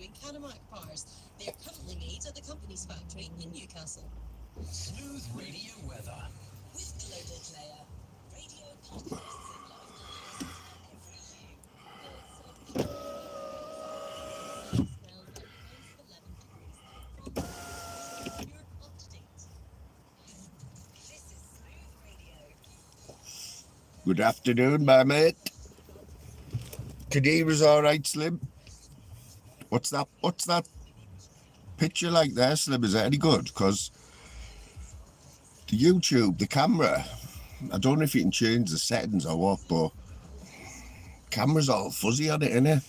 manufacturing Canamac bars. They are currently made at the company's factory in Newcastle. Smooth radio weather. With Global Player. Radio podcasts and live calls for every you. The spells at highs of 11 degrees. From you're up to date. This is Smooth Radio. Good afternoon, my mate. Today was all right, Slim. What's that picture like there, Slim? Is it any good? Because the YouTube, the camera, I don't know if you can change the settings or what, but camera's all fuzzy on it, innit?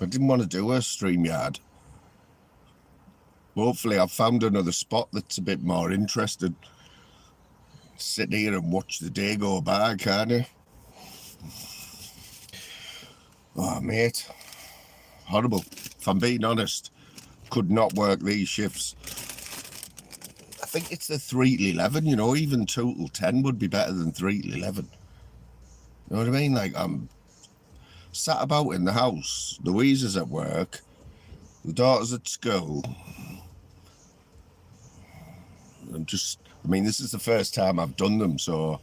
I didn't want to do a StreamYard. Hopefully I've found another spot that's a bit more interesting. Sit here and watch the day go by, can't you? Oh, mate. Horrible. If I'm being honest, could not work these shifts. I think it's the 3 till 11, you know, even 2 till 10 would be better than 3 till 11. You know what I mean? Like, I'm sat about in the house, Louise is at work, the daughter's at school. This is the first time I've done them, so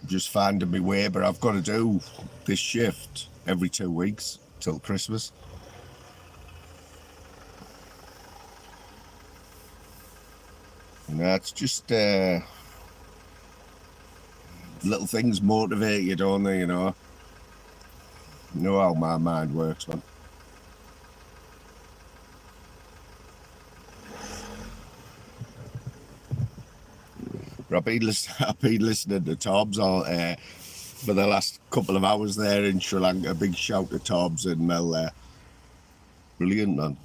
I'm just finding my way, but I've got to do this shift every 2 weeks till Christmas. And that's just little things motivate you, don't they, you know? You know how my mind works, man. I've been listening to Tobbs all for the last couple of hours there in Sri Lanka. Big shout to Tobbs and Mel there. Brilliant, man.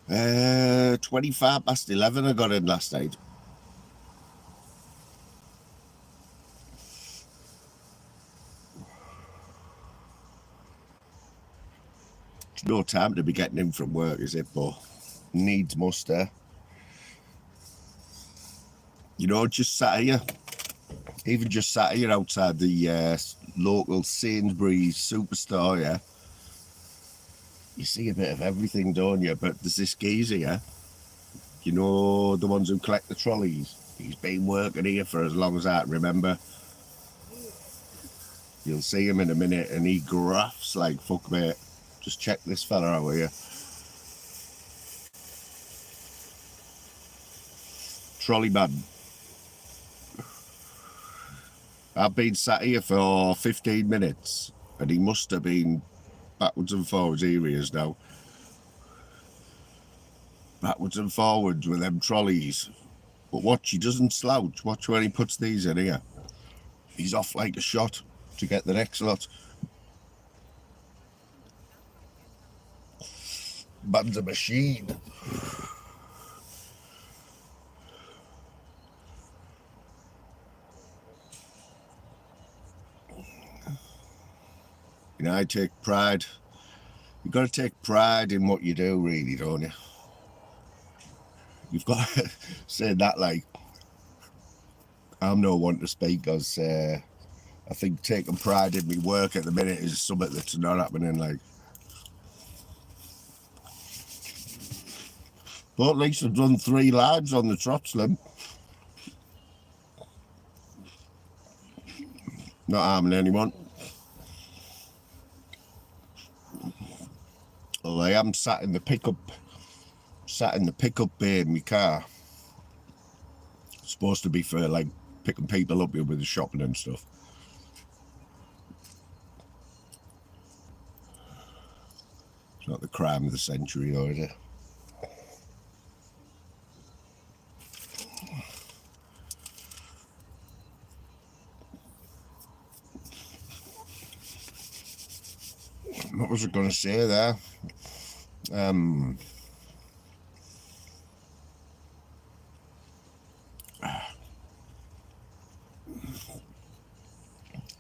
11:25 I got in last night. It's no time to be getting in from work, is it? But needs must, You know, just sat here outside the local Sainsbury's superstore, yeah. You see a bit of everything, don't you? But there's this geezer, yeah. You know, the ones who collect the trolleys. He's been working here for as long as I can remember. You'll see him in a minute, and he grafts like fuck, mate. Just check this fella out here. Trolley man. I've been sat here for 15 minutes, and he must have been backwards and forwards. Here he is now. Backwards and forwards with them trolleys. But watch, he doesn't slouch. Watch when he puts these in here. He's off like a shot to get the next lot. Man's a machine. You know, I take pride. You've got to take pride in what you do, really, don't you? You've got to say that like, I'm no one to speak, because I think taking pride in my work at the minute is something that's not happening, like. But at least I've done 3 lives on the trot, Slim. Not harming anyone. Well, I am sat in the pickup bay in my car. It's supposed to be for like picking people up here with the shopping and stuff. It's not the crime of the century, though, is it? What was I going to say there?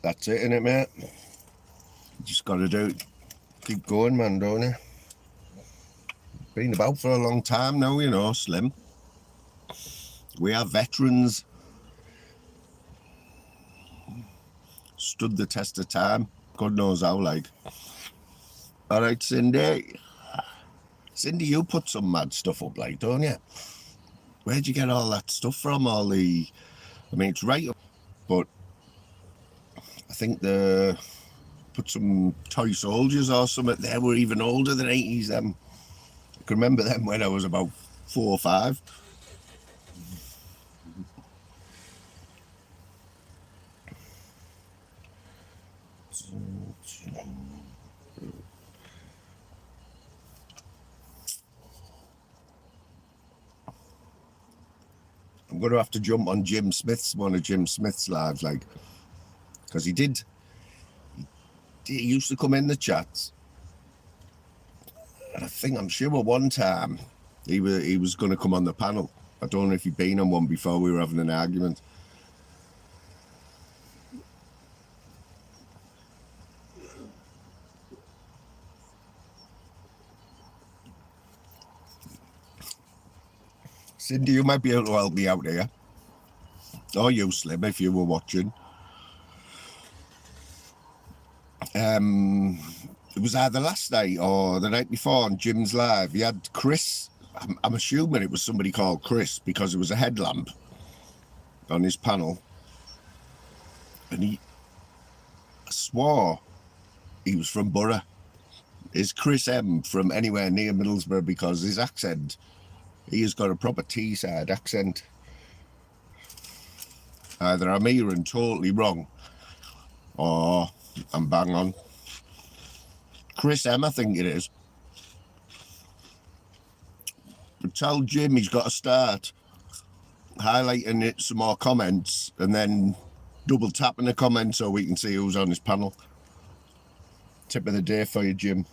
That's it, innit, mate? You just got to do it. Keep going, man, don't you? Been about for a long time now, you know, Slim. We are veterans. Stood the test of time. God knows how, like. All right, Cindy. Cindy, you put some mad stuff up, like, don't you? Where'd you get all that stuff from? I mean, it's right up, but I think the put some toy soldiers or something. They were even older than 80s. Them, I can remember them when I was about 4 or 5. I'm going to have to jump on one of Jim Smith's lives, like, because he used to come in the chats, and I'm sure one time he was going to come on the panel. I don't know if he'd been on one before. We were having an argument. Cindy, you might be able to help me out here. Or you, Slim, if you were watching. It was either last night or the night before on Jim's Live. He had Chris. I'm assuming it was somebody called Chris because it was a headlamp on his panel. And he swore he was from Borough. Is Chris M from anywhere near Middlesbrough? Because his accent, he has got a proper Teesside accent. Either I'm hearing totally wrong or I'm bang on. Chris M, I think it is. But tell Jim he's got to start highlighting it, some more comments, and then double tapping the comments so we can see who's on his panel. Tip of the day for you, Jim.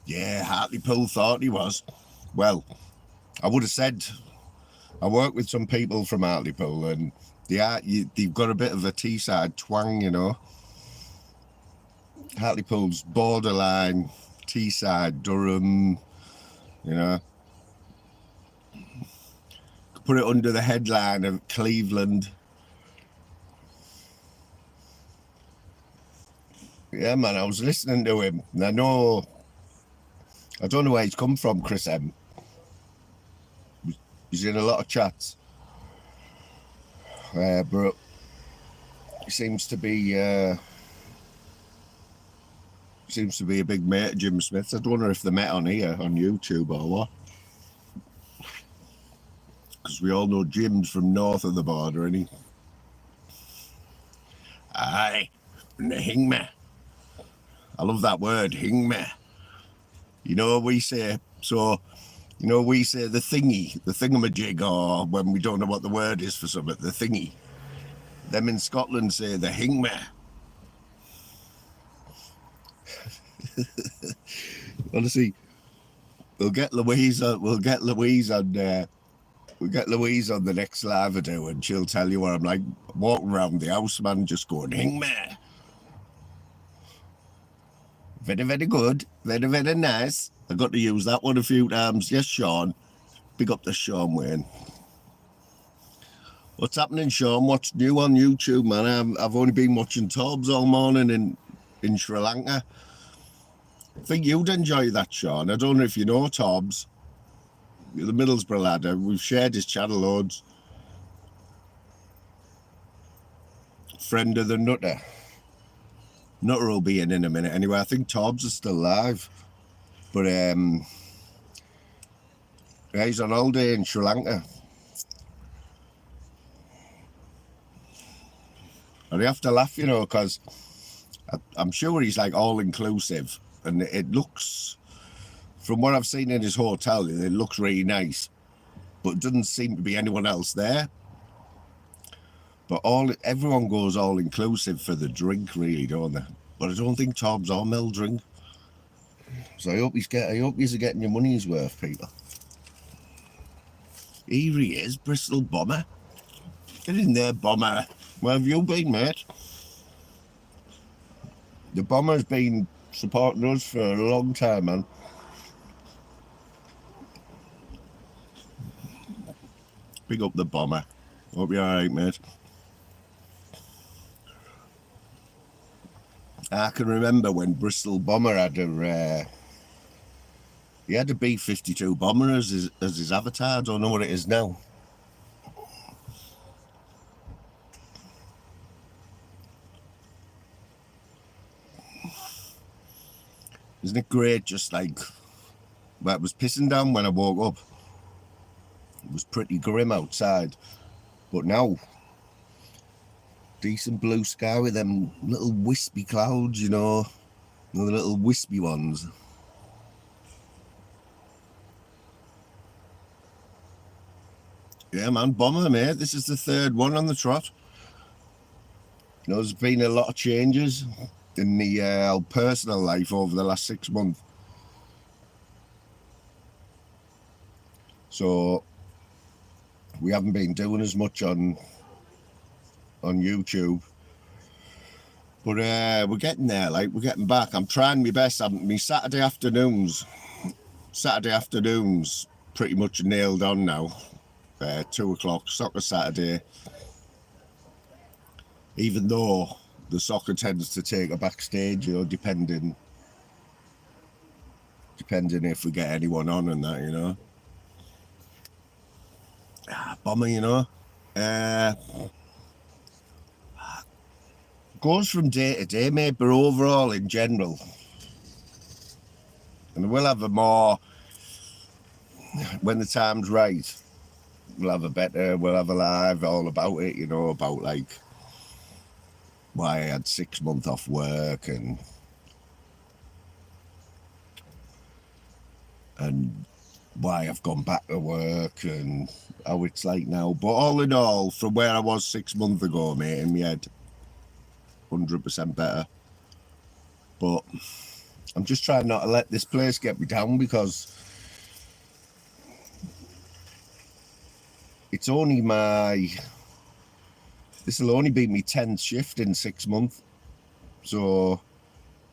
Yeah, Hartlepool thought he was. Well, I would have said I work with some people from Hartlepool, and they've got a bit of a Teesside twang, you know. Hartlepool's borderline Teesside, Durham, you know. Put it under the headline of Cleveland. Yeah, man, I was listening to him, and I don't know where he's come from, Chris M. He's in a lot of chats. But he seems to be a big mate of Jim Smith's. I wonder if they met on here, on YouTube or what. Because we all know Jim's from north of the border, and he... Aye, and the hingme. I love that word, hingme. You know what we say? So, you know, we say the thingy, the thingamajig, or when we don't know what the word is for something, the thingy. Them in Scotland say the hingme. Honestly, we'll get Louise on the next live I do, and she'll tell you where I'm like walking around the house, man, just going hingme. Very, very good. Very, very nice. I got to use that one a few times. Yes, Sean. Big up to Sean Wayne. What's happening, Sean? What's new on YouTube, man? I've only been watching Torbs all morning in Sri Lanka. I think you'd enjoy that, Sean. I don't know if you know Torbs. The Middlesbrough lad. We've shared his channel loads. Friend of the Nutter. Nutter will be in a minute anyway. I think Torbs is still live. But yeah, he's on holiday in Sri Lanka. And you have to laugh, you know, because I'm sure he's like all-inclusive. And it looks, from what I've seen in his hotel, it looks really nice. But it doesn't seem to be anyone else there. But everyone goes all-inclusive for the drink, really, don't they? But I don't think Torbs or Mel drink. So I hope he's getting your money's worth, people. Here he is, Bristol Bomber. Get in there, Bomber. Where have you been, mate? The Bomber's been supporting us for a long time, man. Big up the bomber. Hope you're alright, mate. I can remember when Bristol Bomber had he had a B-52 bomber as his avatar. I don't know what it is now. Isn't it great? Just like, well, it was pissing down when I woke up. It was pretty grim outside, but now decent blue sky with them little wispy clouds, you know, the little wispy ones. Yeah, man, bomber, mate. This is the third one on the trot. You know, there's been a lot of changes in the personal life over the last 6 months. So we haven't been doing as much on YouTube. But we're getting there, like, we're getting back. I'm trying my best. My Saturday afternoons pretty much nailed on now. 2 o'clock, soccer Saturday. Even though the soccer tends to take a backstage, you know, depending if we get anyone on and that, you know. Bomber, you know. Goes from day to day, mate, but overall, in general, and we'll have a more, when the time's right, we'll have a live all about it, you know, about like why I had 6 months off work and why I've gone back to work and how it's like now. But all in all, from where I was 6 months ago, mate, in my head, 100% better. But I'm just trying not to let this place get me down, because it's only this will only be my 10th shift in 6 months. So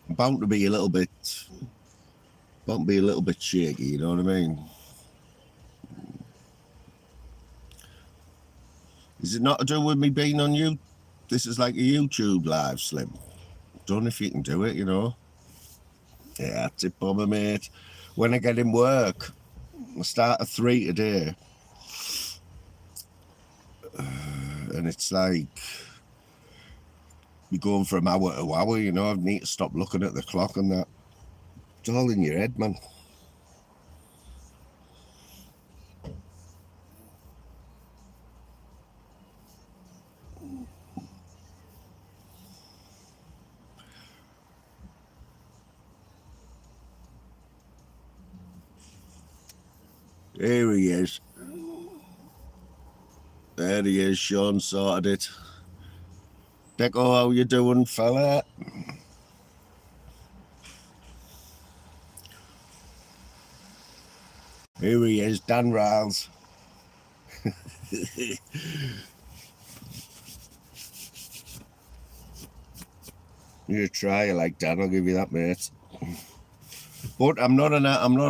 I'm bound to be a little bit shaky, you know what I mean? Is it not to do with me being on YouTube? This is like a YouTube live, Slim. Don't know if you can do it, you know. Yeah, that's it, bomber, mate. When I get in work, I start at 3 today. And it's like, you're going from hour to hour, you know. I need to stop looking at the clock and that. It's all in your head, man. Here he is. There he is, Sean sorted it. Deco, how you doing, fella? Here he is, Dan Riles. You try, like Dan, I'll give you that, mate. But I'm not a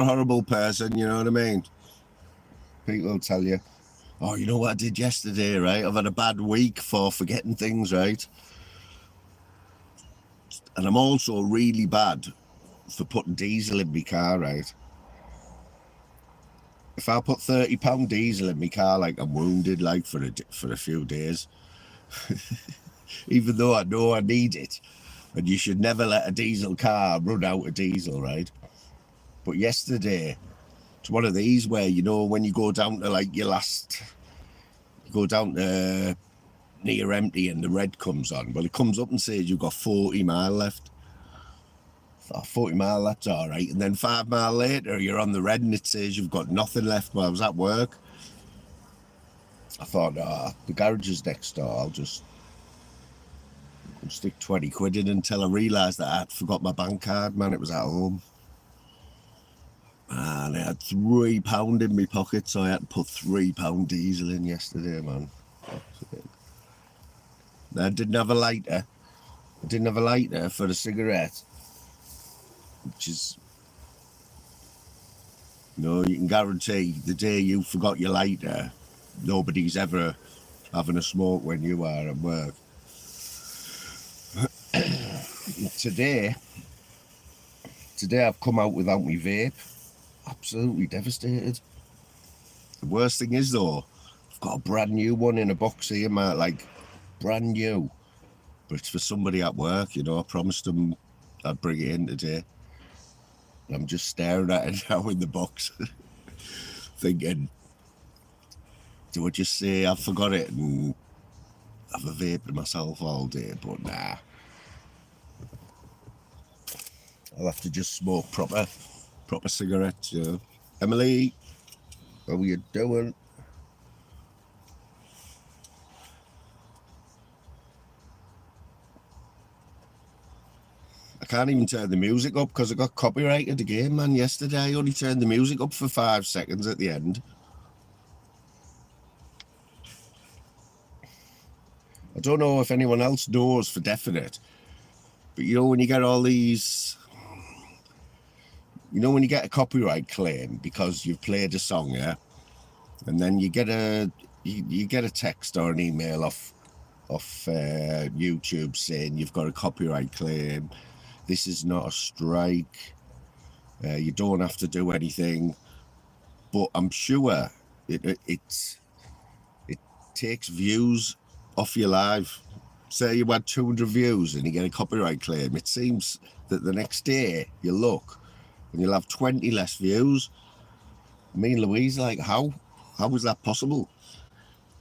horrible person, you know what I mean? People will tell you, oh, you know what I did yesterday, right? I've had a bad week for forgetting things, right? And I'm also really bad for putting diesel in my car, right? If I put £30 diesel in my car, like, I'm wounded, like, for a few days. Even though I know I need it. And you should never let a diesel car run out of diesel, right? But yesterday, it's one of these where, you know, when you go down to, like, you go down to near empty and the red comes on. Well, it comes up and says you've got 40 mile left. I thought, 40 mile, that's all right. And then 5 mile later, you're on the red and it says you've got nothing left. Well, I was at work. I thought, the garage is next door. I'll just stick 20 quid in, until I realised that I'd forgot my bank card, man. It was at home. And I had £3 in my pocket, so I had to put £3 diesel in yesterday, man. I didn't have a lighter. I didn't have a lighter for a cigarette, which is, you know, you can guarantee the day you forgot your lighter, nobody's ever having a smoke when you are at work. Today I've come out without my vape. Absolutely devastated. The worst thing is though, I've got a brand new one in a box here, mate, like brand new. But it's for somebody at work, you know. I promised them I'd bring it in today. I'm just staring at it now in the box, thinking, do I just say I forgot it and have a vape to myself all day? But nah, I'll have to just smoke proper cigarettes, you know. Emily, how are you doing? I can't even turn the music up because I got copyrighted again, man. Yesterday I only turned the music up for 5 seconds at the end. I don't know if anyone else knows for definite, but you know when you get all these, you know when you get a copyright claim because you've played a song, yeah, and then you get a text or an email off YouTube saying you've got a copyright claim. This is not a strike. You don't have to do anything, but I'm sure it takes views off your live. Say you had 200 views and you get a copyright claim. It seems that the next day you look and you'll have 20 less views. Me and Louise like, how is that possible?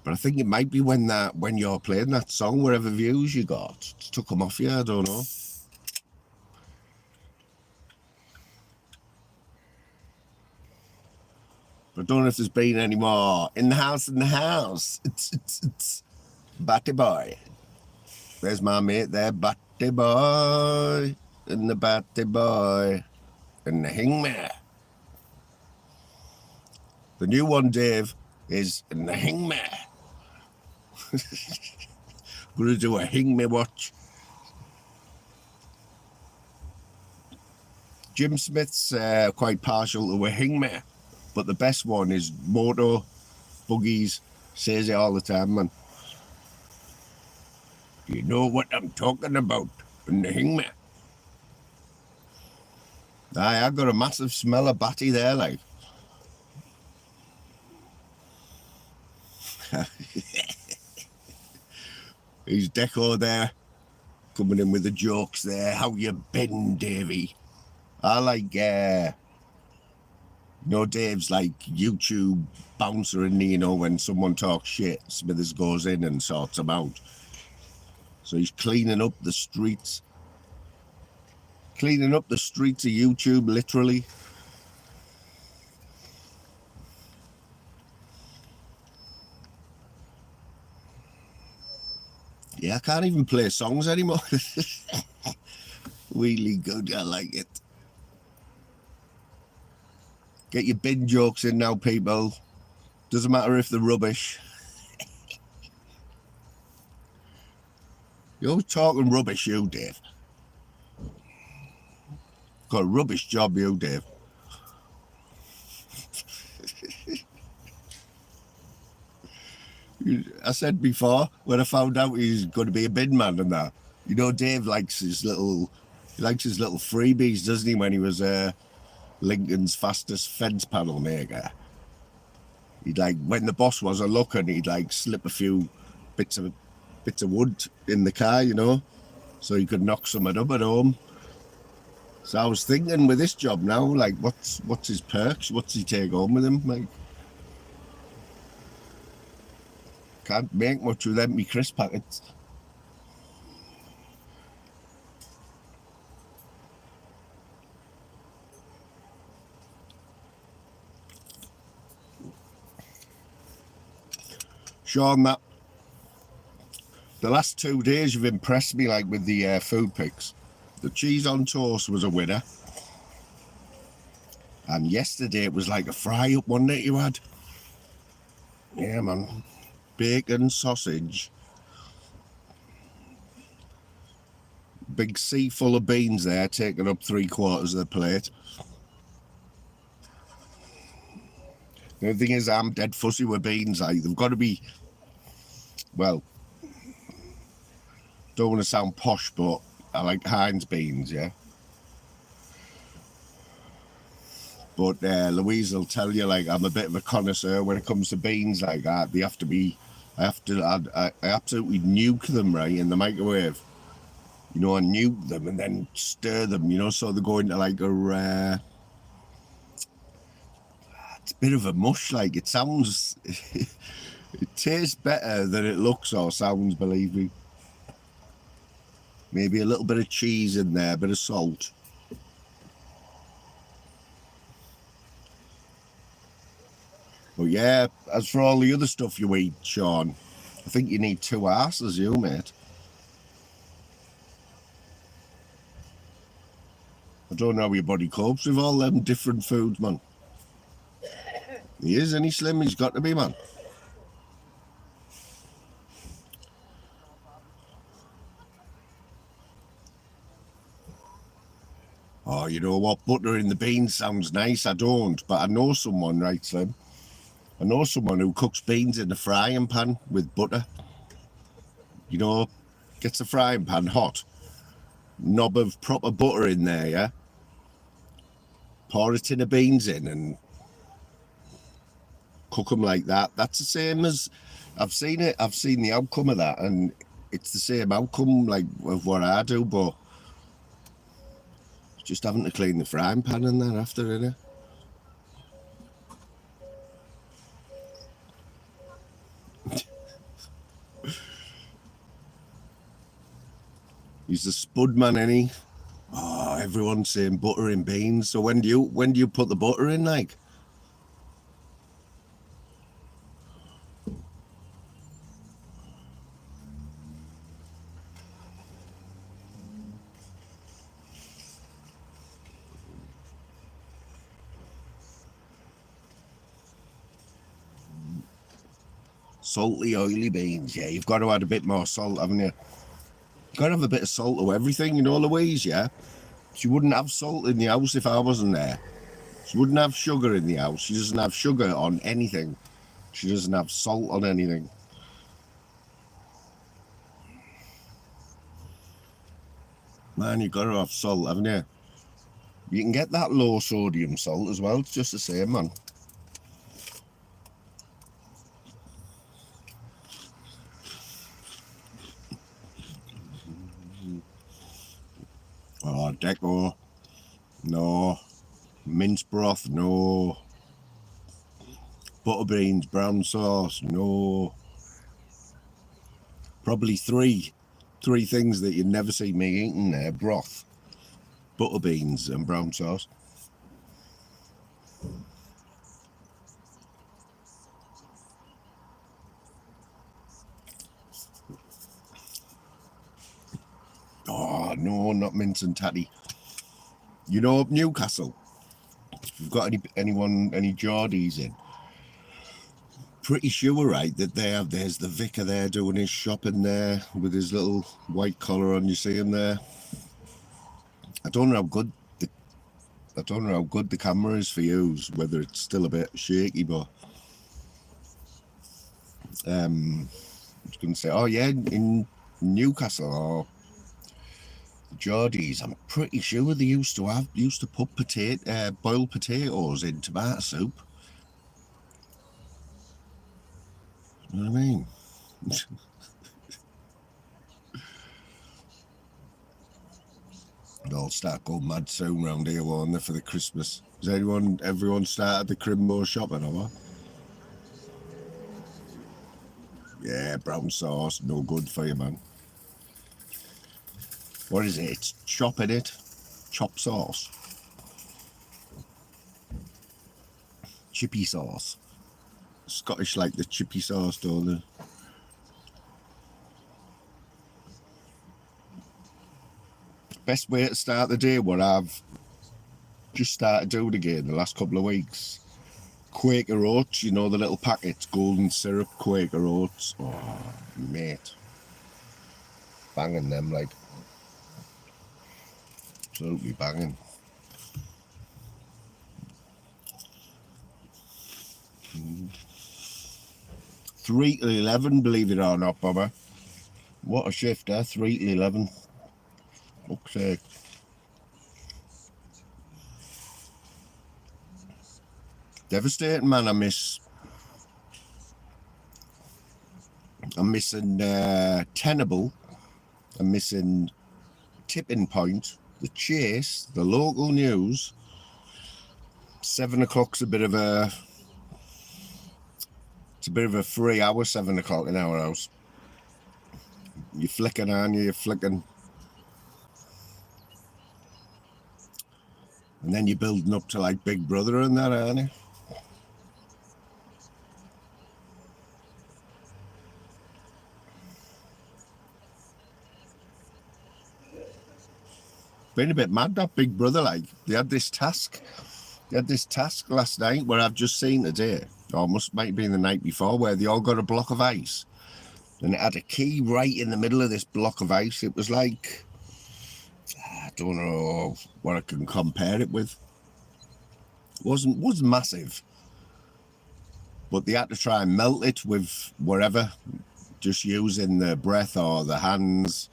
But I think it might be when you're playing that song, wherever views you got, took them off you. I don't know. But I don't know if there's been any more in the house. It's Batty Boy. There's my mate there, Batty Boy, and the Batty Boy, and the Hingman. The new one, Dave, is in the Hingman. I'm going to do a Hingman watch. Jim Smith's quite partial to a Hingman, but the best one is Moto Buggies. Says it all the time, man. You know what I'm talking about in the Hingman. Aye, I got a massive smell of batty there, like. He's Deco there, coming in with the jokes there. How you been, Davey? I like, Dave's like YouTube bouncer, and you know, when someone talks shit, Smithers goes in and sorts them out. So he's cleaning up the streets. Cleaning up the streets of YouTube, literally. Yeah, I can't even play songs anymore. Really good, I like it. Get your bin jokes in now, people. Doesn't matter if they're rubbish. You're always talking rubbish, you, Dave. Got a rubbish job, you, Dave. I said before, when I found out he's going to be a bin man and that, you know, Dave likes his little freebies, doesn't he, when he was Lincoln's fastest fence panel maker. He'd like, when the boss wasn't looking, he'd like slip a few bits of wood in the car, you know, so he could knock something up at home. So I was thinking with this job now, like, what's his perks? What's he take home with him? Like, can't make much with empty crisp packets. Sean, that the last 2 days you've impressed me, like, with the food picks. The cheese on toast was a winner. And yesterday it was like a fry-up one that you had. Yeah, man. Bacon, sausage. Big sea full of beans there, taking up 3/4 of the plate. The thing is, I'm dead fussy with beans. Like, they've got to be, well, don't want to sound posh, but I like Heinz beans, yeah. But Louise will tell you, like, I'm a bit of a connoisseur when it comes to beans like that. They have to be, I absolutely nuke them, right, in the microwave. You know, I nuke them and then stir them, you know, so they go into like a, it's a bit of a mush, like, it sounds, it tastes better than it looks or sounds, believe me. Maybe a little bit of cheese in there, a bit of salt. But yeah, as for all the other stuff you eat, Sean, I think you need two asses, you, mate. I don't know how your body copes with all them different foods, man. He is, any slim? He's got to be, man. Oh, you know what? Butter in the beans sounds nice. I don't, but I know someone, right, Slim? I know someone who cooks beans in a frying pan with butter. You know, gets the frying pan hot, knob of proper butter in there, yeah? Pour a tin of beans in and cook them like that. That's the same as, I've seen it, I've seen the outcome of that, and it's the same outcome, like, of what I do, but just having to clean the frying pan and that after, innit? He's the spud man, ain't he? Oh, everyone's saying butter in beans. So when do you put the butter in, like? Salty, oily beans, yeah. You've got to add a bit more salt, haven't you? You've got to have a bit of salt to everything, you know, Louise, yeah? She wouldn't have salt in the house if I wasn't there. She wouldn't have sugar in the house. She doesn't have sugar on anything. She doesn't have salt on anything. Man, you've got to have salt, haven't you? You can get that low sodium salt as well. It's just the same, man. Oh, deco. No. Mince broth, no. Butter beans, brown sauce, no. Probably three things that you'd never see me eating there. Broth, butter beans and brown sauce. Oh, no, not mince and tatty. You know, Newcastle, if you've got any Geordies in, pretty sure, right, that there's the vicar there doing his shopping there with his little white collar on. You see him there. I don't know how good the camera is for you, whether it's still a bit shaky, but I was going to say, oh yeah, in Newcastle or Geordies, I'm pretty sure they used to put boiled potatoes in tomato soup. You know what I mean? They'll start going mad soon round here, won't they, for the Christmas? Has everyone started the Crimbo shopping or what? Yeah, brown sauce, no good for you, man. What is it? It's chop in it. Chop sauce. Chippy sauce. Scottish like the chippy sauce, don't they? Best way to start the day, what I've just started doing again the last couple of weeks. Quaker oats, you know, the little packets, golden syrup Quaker oats. Oh, mate. Banging them, like. Absolutely banging. 3 till 11, believe it or not, Bobber. What a shift, eh? 3 till 11. Fuck's sake. Devastating, man. I'm missing Tenable. I'm missing Tipping Point, The Chase, the local news. 7 o'clock's a bit of a free hour, 7 o'clock in our house. You're flicking, aren't you? You're flicking. And then you're building up to like Big Brother and that, aren't you? Been a bit mad, that Big Brother, like. They had this task last night where I've just seen today, or might have been the night before, where they all got a block of ice. And it had a key right in the middle of this block of ice. It was like, I don't know what I can compare it with. It wasn't massive. But they had to try and melt it with wherever, just using the breath or the hands.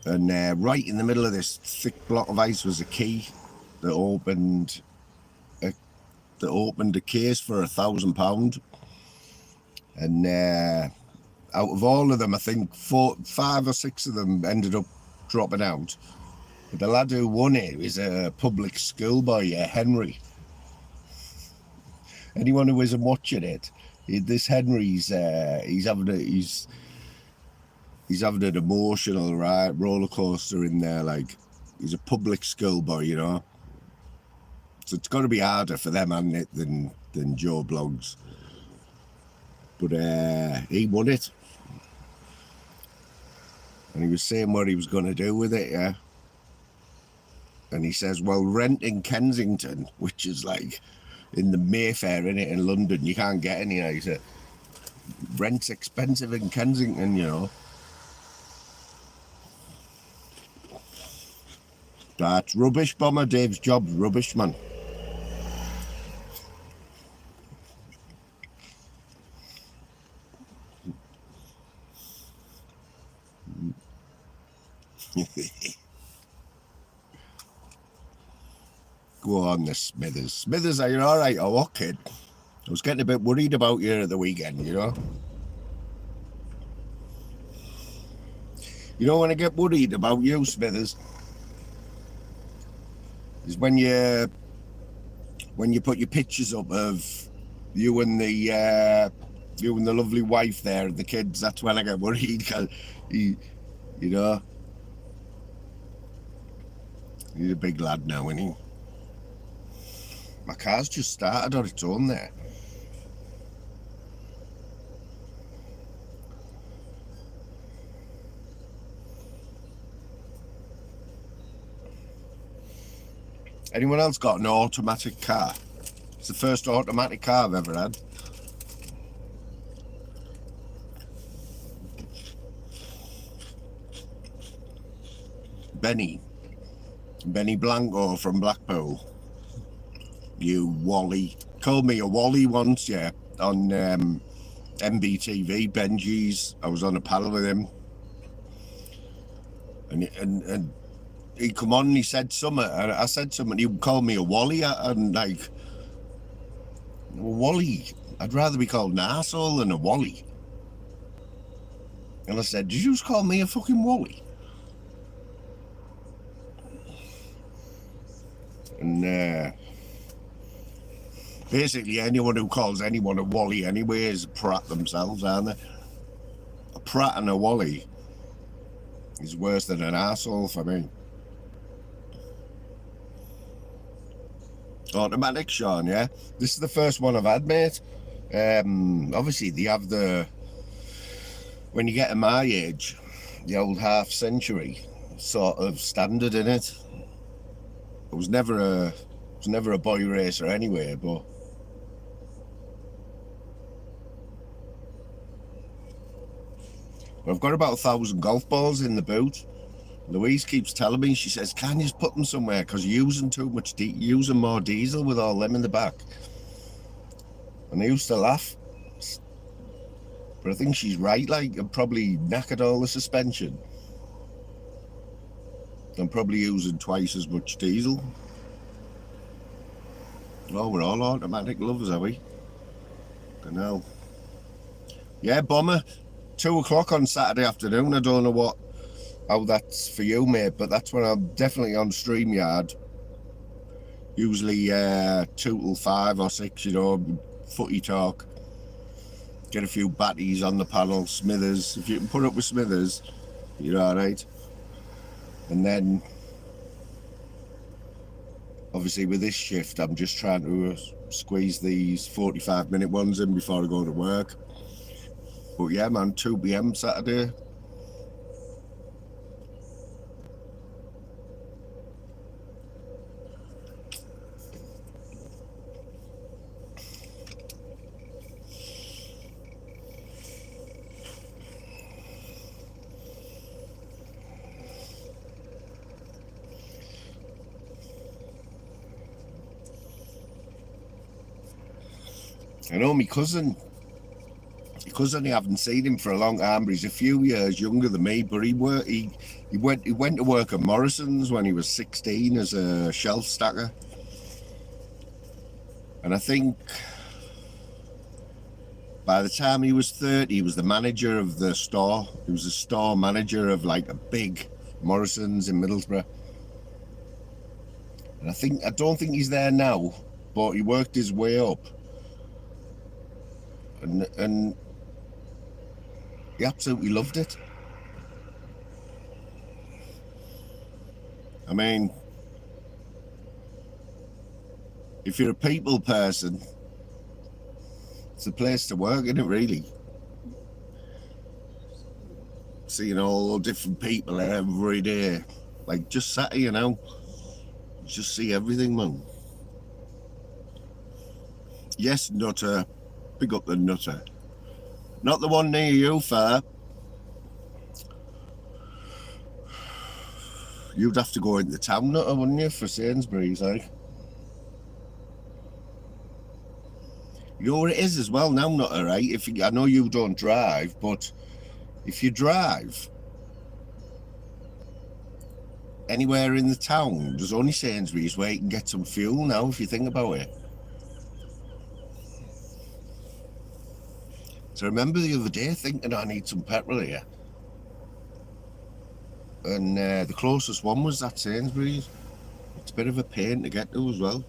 And right in the middle of this thick block of ice was a key that opened a case for £1,000. And out of all of them, I think 5 or 6 of them ended up dropping out. But the lad who won it is a public schoolboy, Henry. Anyone who isn't watching it, this Henry's he's having an emotional roller coaster in there. Like, he's a public schoolboy, you know. So it's got to be harder for them, hasn't it, than Joe Blogs. But he won it. And he was saying what he was going to do with it, yeah. And he says, well, rent in Kensington, which is like in the Mayfair, innit, in London, you can't get any. He said, rent's expensive in Kensington, you know. That's rubbish, Bomber. Dave's job's rubbish, man. Go on, the Smithers. Smithers, are you all right? Oh, what, kid? I was getting a bit worried about you at the weekend, you know? You know when I get worried about you, Smithers? Is when you put your pictures up of you and the lovely wife there and the kids. That's when I get worried, because you know, he's a big lad now, isn't he? My car's just started on its own there. Anyone else got an automatic car? It's the first automatic car I've ever had. Benny Blanco from Blackpool. You Wally. Called me a Wally once, yeah, on MBTV, Benji's. I was on a panel with him. And he come on and he said something, and I said something, he called me a Wally, and like, a Wally, I'd rather be called an arsehole than a Wally. And I said, did you just call me a fucking Wally? And basically anyone who calls anyone a Wally anyway is a prat themselves, aren't they? A prat and a Wally is worse than an arsehole for me. Automatic, Sean, yeah? This is the first one I've had, mate. Obviously, they have when you get to my age, the old half-century sort of standard in it. I was never a boy racer anyway, but I've got about 1,000 golf balls in the boot. Louise keeps telling me, she says, can you just put them somewhere, because you're using too much, using more diesel with all them in the back. And I used to laugh. But I think she's right, like, I'm probably knackered all the suspension. I'm probably using twice as much diesel. Oh, we're all automatic lovers, are we? I know. Yeah, Bomber, 2 o'clock on Saturday afternoon. I don't know how that's for you, mate, but that's when I'm definitely on StreamYard. Usually 2 till 5 or 6, you know, footy talk. Get a few batties on the panel, Smithers. If you can put up with Smithers, you're alright. And then, obviously with this shift, I'm just trying to squeeze these 45-minute ones in before I go to work. But yeah, man, 2 p.m. Saturday. I know my cousin, I haven't seen him for a long time, but he's a few years younger than me. But he went to work at Morrison's when he was 16 as a shelf stacker, and I think by the time he was 30, he was the manager of the store. He was a store manager of like a big Morrison's in Middlesbrough, and I don't think he's there now, but he worked his way up, and he absolutely loved it. I mean, if you're a people person, it's a place to work, isn't it, really? Seeing all different people every day. Like, just Saturday, you know. Just see everything, man. Yes, Nutter. Pick up the Nutter. Not the one near you, fair. You'd have to go into town, Nutter, wouldn't you, for Sainsbury's, like? You know what it is as well now, Nutter, right? I know you don't drive, but if you drive anywhere in the town, there's only Sainsbury's where you can get some fuel now, if you think about it. So I remember the other day thinking I need some petrol here. And the closest one was that Sainsbury's. It's a bit of a pain to get to as well.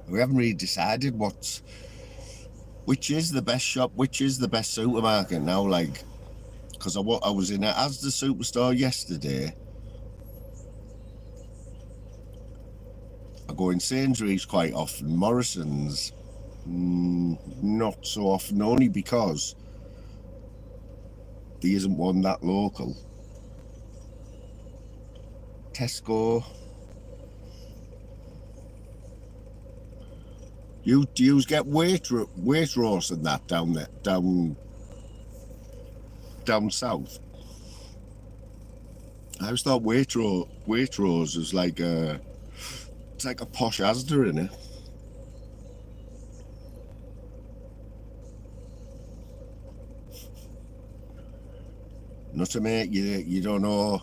We haven't really decided which is the best shop, which is the best supermarket now, like, because I was in an Asda superstore yesterday. I go in Sainsbury's quite often. Morrison's, not so often, only because there isn't one that local. Tesco. Do you get Waitrose and that down there, down south? I always thought Waitrose was like it's like a posh Asda, innit? Nutter, mate, you don't know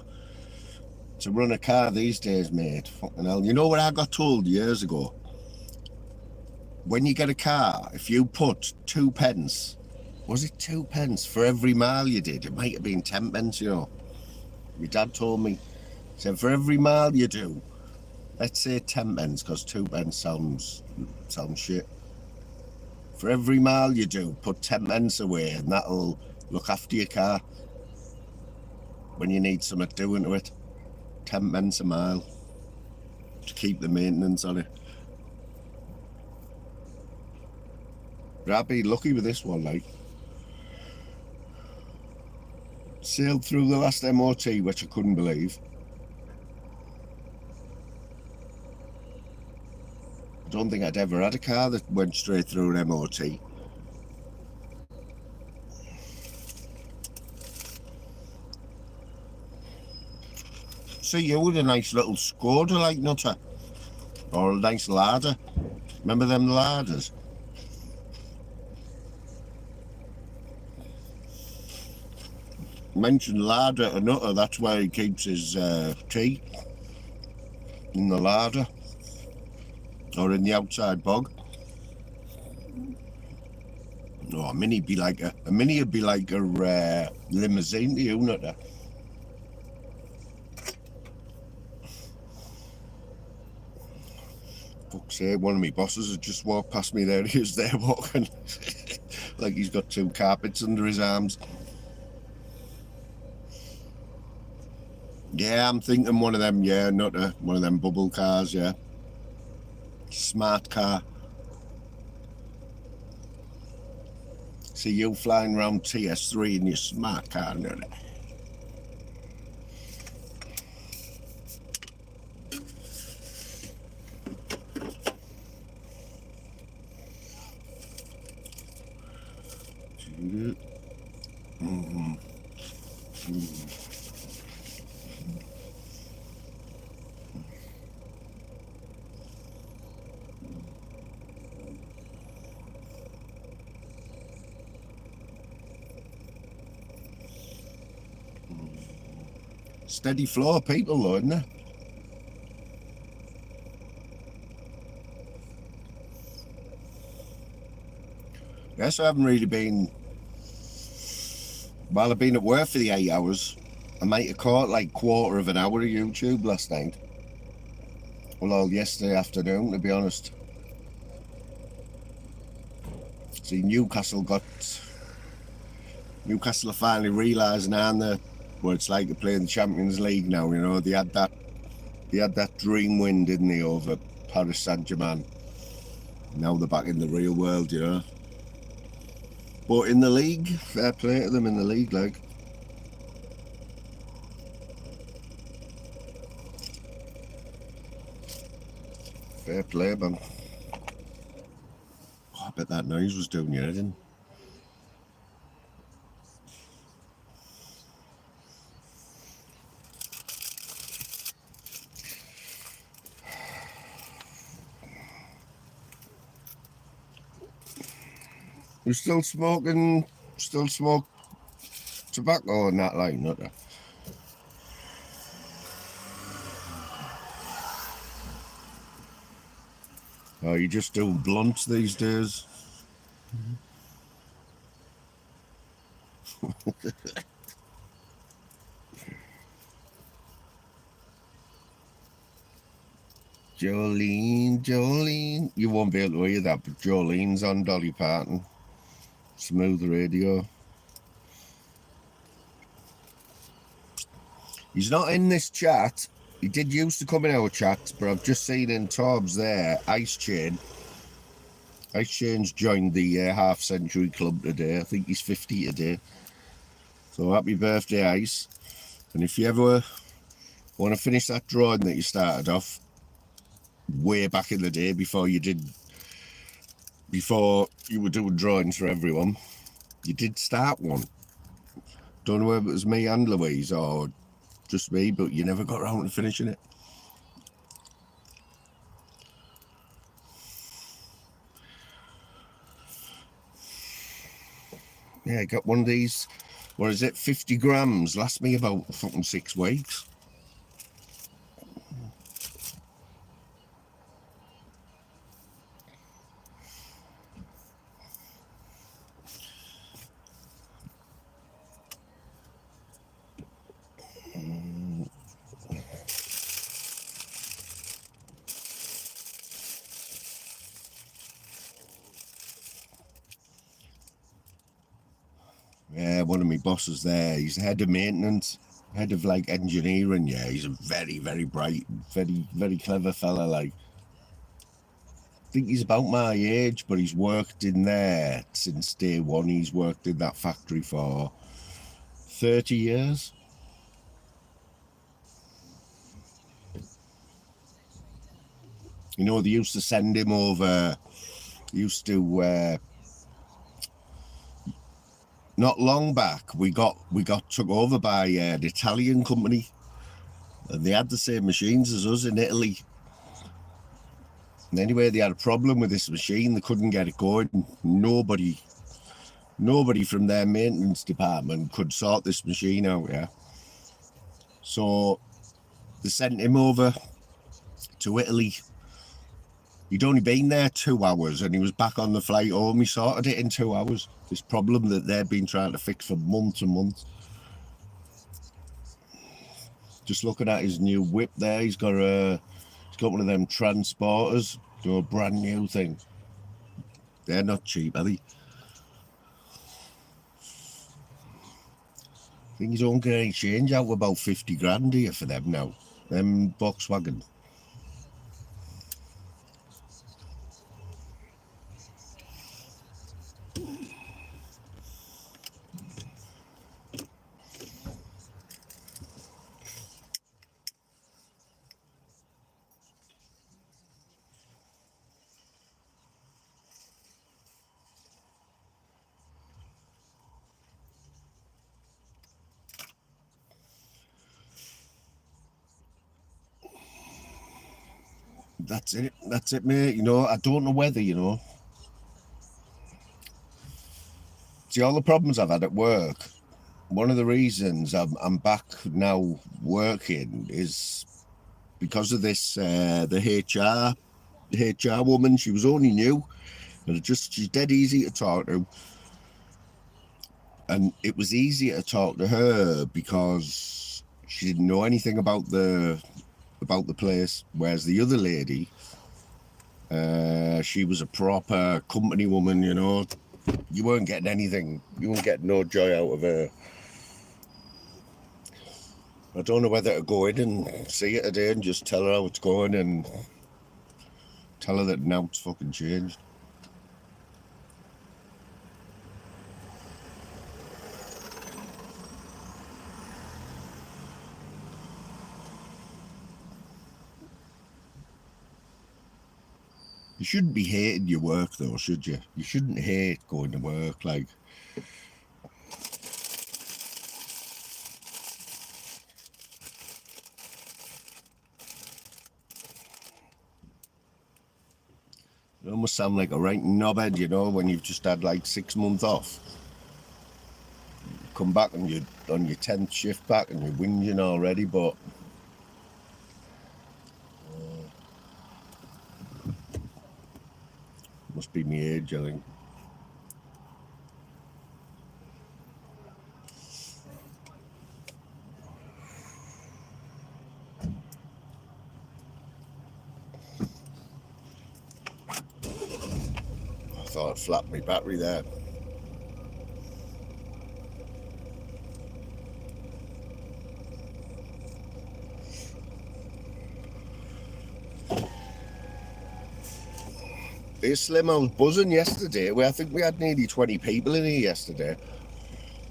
to run a car these days, mate. Fucking hell. You know what I got told years ago? When you get a car, if you put 2 pence, was it 2 pence for every mile you did? It might have been 10 pence, you know. My dad told me, he said, for every mile you do, let's say 10 pence, because 2 pence sounds shit. For every mile you do, put 10 pence away, and that'll look after your car when you need something doing to it. 10 pence a mile to keep the maintenance on it. But I'd be lucky with this one, like. Sailed through the last MOT, which I couldn't believe. I don't think I'd ever had a car that went straight through an MOT. see you with a nice little Skoda like nutter. Or a nice larder. Remember them larders? Mentioned larder to Nutter, that's where he keeps his tea. In the larder. Or in the outside bog. No, a mini would be like a mini would be like a limousine to you, Nutter. Fuck's sake, one of my bosses had just walked past me there. He was there walking like he's got 2 carpets under his arms. Yeah, I'm thinking one of them, yeah, Nutter. One of them bubble cars, yeah. Smart car. See you flying around TS3 in your smart car, Nutter. Steady flow of people though, isn't there? Yes, I haven't really been. While I've been at work for the 8 hours, I might have caught like quarter of an hour of YouTube last night. Well, all yesterday afternoon, to be honest. See, Newcastle are finally realising, aren't they, what it's like to play in the Champions League now. You know, they had that dream win, didn't they, over Paris Saint-Germain. Now they're back in the real world, you know. But in the league, fair play to them in the league, like. Fair play, man. Oh, I bet that noise was doing your head in. You still smoke tobacco and that, like, not there? Oh, you just do blunts these days? Jolene. You won't be able to hear that, but Jolene's on Dolly Parton. Smooth radio. He's not in this chat. He did used to come in our chat, but I've just seen in Torbs there, Ice Chain's joined the half century club today. I think he's 50 today. So happy birthday, Ice. And if you ever want to finish that drawing that you started off way back in the day before you were doing drawings for everyone, you did start one. Don't know whether it was me and Louise or just me, but you never got around to finishing it. Yeah, I got one of these, what is it, 50 grams, lasts me about fucking 6 weeks. Yeah, one of my bosses there, he's the head of maintenance, head of like engineering. Yeah, he's a very, very bright, very, very clever fella. Like, I think he's about my age, but he's worked in there since day one. He's worked in that factory for 30 years. You know, they used to send him over, not long back, we got took over by an Italian company. and they had the same machines as us in Italy. And anyway, they had a problem with this machine. They couldn't get it going. Nobody from their maintenance department could sort this machine out, yeah. So they sent him over to Italy. He'd only been there 2 hours and he was back on the flight home. He sorted it in 2 hours. This problem that they've been trying to fix for months and months. Just looking at his new whip there, he's got one of them transporters, a brand new thing. They're not cheap, are they? I think he's only getting change out about 50 grand here for them now. Them Volkswagen. That's it, mate. You know, I don't know whether, you know. See, all the problems I've had at work, one of the reasons I'm back now working is because of this, the HR woman. She was only new, and she's dead easy to talk to. And it was easier to talk to her because she didn't know anything about the place, whereas the other lady, she was a proper company woman, you know. You weren't getting anything, you weren't getting no joy out of her. I don't know whether to go in and see her today and just tell her how it's going and tell her that now it's fucking changed. You shouldn't be hating your work though, should you? You shouldn't hate going to work, like. You almost sound like a right knobhead, you know, when you've just had like 6 months off. You come back and you're on your 10th shift back and you're whinging already, but must be my age, I think. I thought I'd flapped my battery there. Hey Slim, I was buzzing yesterday. I think we had nearly 20 people in here yesterday.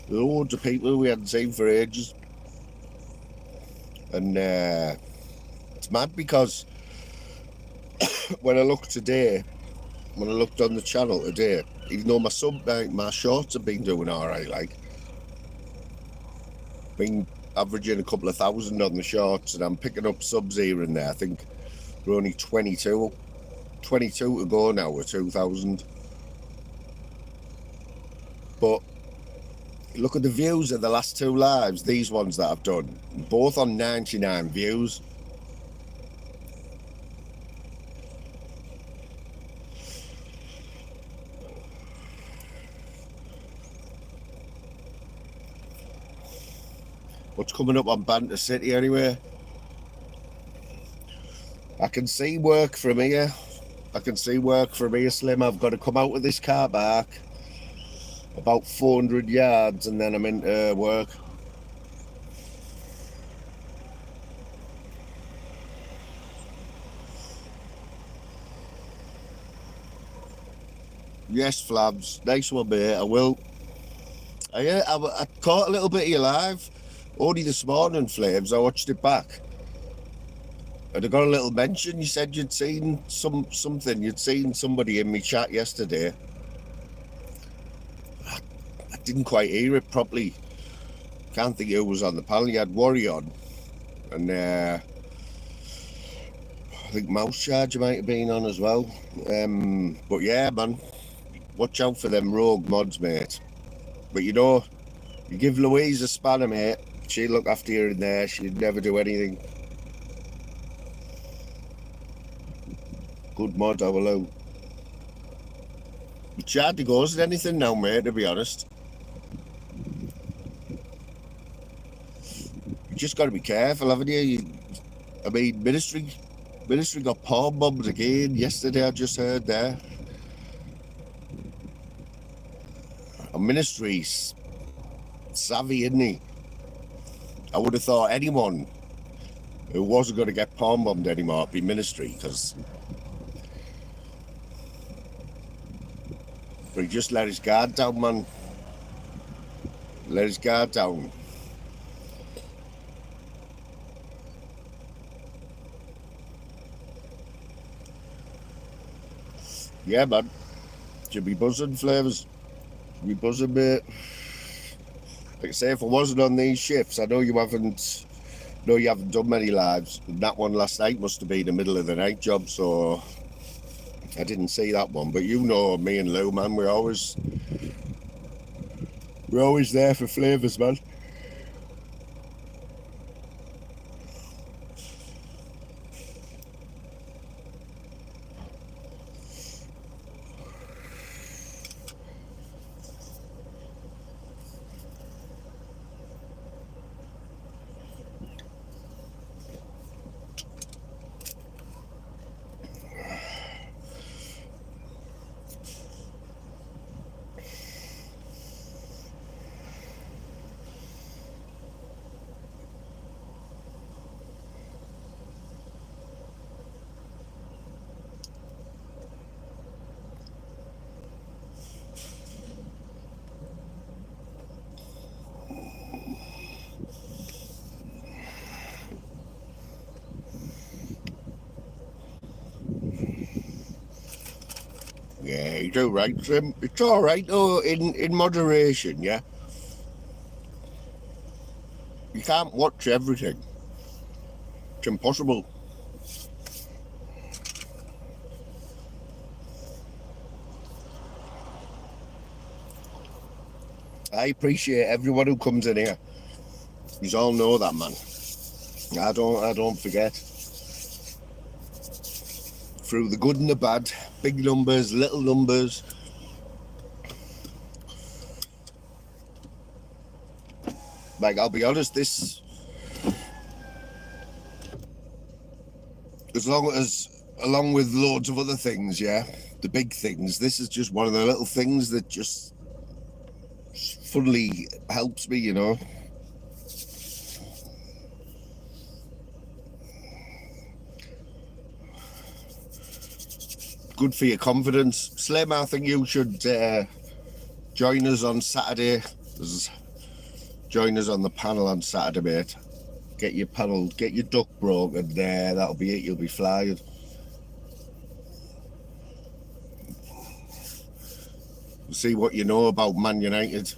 Loads of people we hadn't seen for ages. And it's mad because when I looked on the channel today, even though my shorts have been doing alright, like, been averaging a couple of thousand on the shorts, and I'm picking up subs here and there. I think we're only 22 to go now with 2,000. But look at the views of the last 2 lives, these ones that I've done, both on 99 views. What's coming up on Banter City anyway? I can see work from here. Slim. I've got to come out of this car park about 400 yards and then I'm into work. Yes, Flabs. Nice one, mate. I will. I caught a little bit of you live. Only this morning, Flames. I watched it back. And I got a little mention. You said you'd seen something. You'd seen somebody in my chat yesterday. I didn't quite hear it properly. Can't think who was on the panel. You had Worry on. and I think mouse charger might have been on as well. But yeah, man, watch out for them rogue mods, mate. But you know, you give Louise a spanner, mate, she'd look after you in there. She'd never do anything. Good mod, I will out. It's hard to go as anything now, mate, to be honest. You just got to be careful, haven't you? I mean, Ministry got palm bombed again yesterday, I just heard there. And Ministry's savvy, isn't he? I would have thought anyone who wasn't going to get palm bombed anymore would be Ministry, because he just let his guard down, man. Let his guard down. Yeah, man. Should be buzzing, Flavours. Should be buzzing, mate. Like I say, if I wasn't on these shifts, I know you haven't done many lives. That one last night must have been the middle of the night job, so I didn't see that one. But you know me and Lou, man, we're always there for Flavours, man. Yeah, you do right, Trim. It's all right, though, in moderation, yeah? You can't watch everything. It's impossible. I appreciate everyone who comes in here. You all know that, man. I don't forget. Through the good and the bad, big numbers, little numbers. Like, I'll be honest, this, along with loads of other things, yeah, the big things, this is just one of the little things that just funnily helps me, you know. Good for your confidence. Slim, I think you should join us on Saturday. Join us on the panel on Saturday, mate. Get your duck broken there. That'll be it. You'll be flying. See what you know about Man United.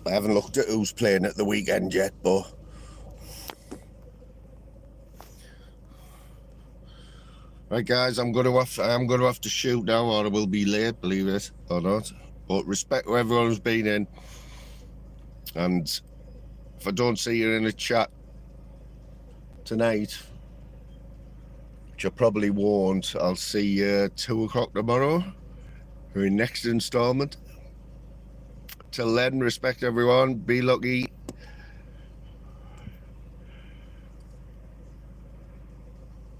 I haven't looked at who's playing at the weekend yet, but right, guys, I'm going to have to shoot now, or I will be late, believe it or not. But respect to everyone who's been in, and if I don't see you in a chat tonight, which I probably won't, I'll see you at 2 o'clock tomorrow for your next instalment. Till then, respect everyone, be lucky,